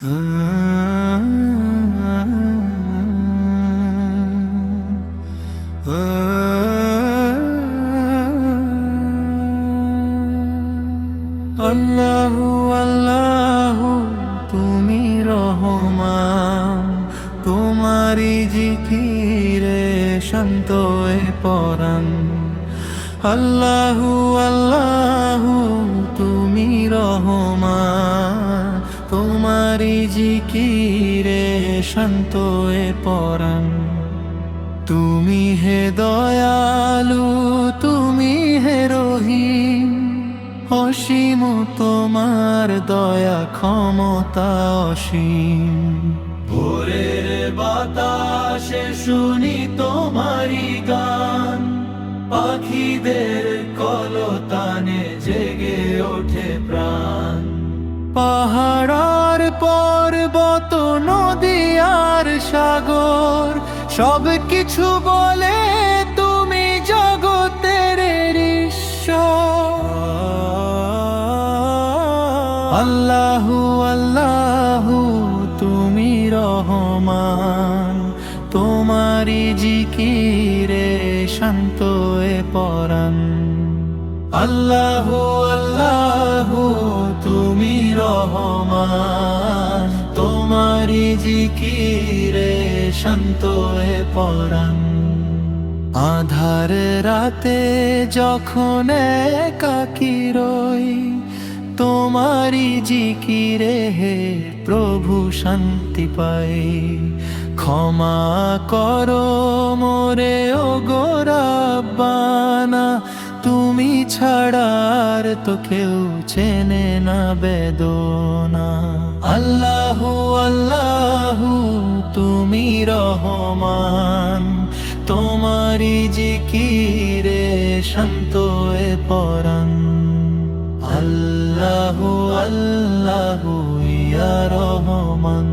আল্লাহু আল্লাহু তুমি রহমান, তোমারি জিকিরে শান্ত এ পরাণ। আল্লাহু আল্লাহু তুমি রহমান, তোমারি জিকিরে শান্ত এ পরাণ। তুমি হে দয়ালু, তুমি হে রহিম, অসীম তোমার দয়া ক্ষমতা অসীম। ভোরের বাতাসে শুনি তোমারি গান, পাখিদের কলতানে জেগে ওঠে প্রাণ। পাহাড় আর পর্বত, নদী আর সাগর, সব কিছু বলে তুমি জগতের ঈশ্বর। আল্লাহু আল্লাহু তুমি রহমান, তোমারি জিকিরে শান্ত এ পরাণ। আল্লাহু আল্লাহু তুমি রহমান, তোমারি জিকিরে শান্ত এ পরাণ। আধার রাতে যখন একাকী রই, তোমারি জিকিরে হে প্রভু শান্তি পাই। ক্ষমা করো মোরে ও গো রাব্বানা, তুমি ছাড়ার তো কেউ চেনে না বেদনা। আল্লাহু আল্লাহু তুমি রহমান, তোমারি জিকিরে শান্ত এ পরাণ। আল্লাহু আল্লাহু ইয়া রহমান,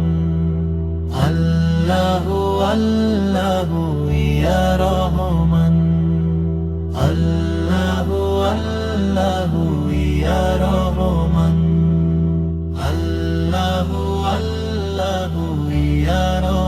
আল্লাহু আল্লাহু ইয়া রহমান, আল্লাহু আল্লাহু ইয়া রহমান, আল্লাহু আল্লাহু ইয়া রহমান।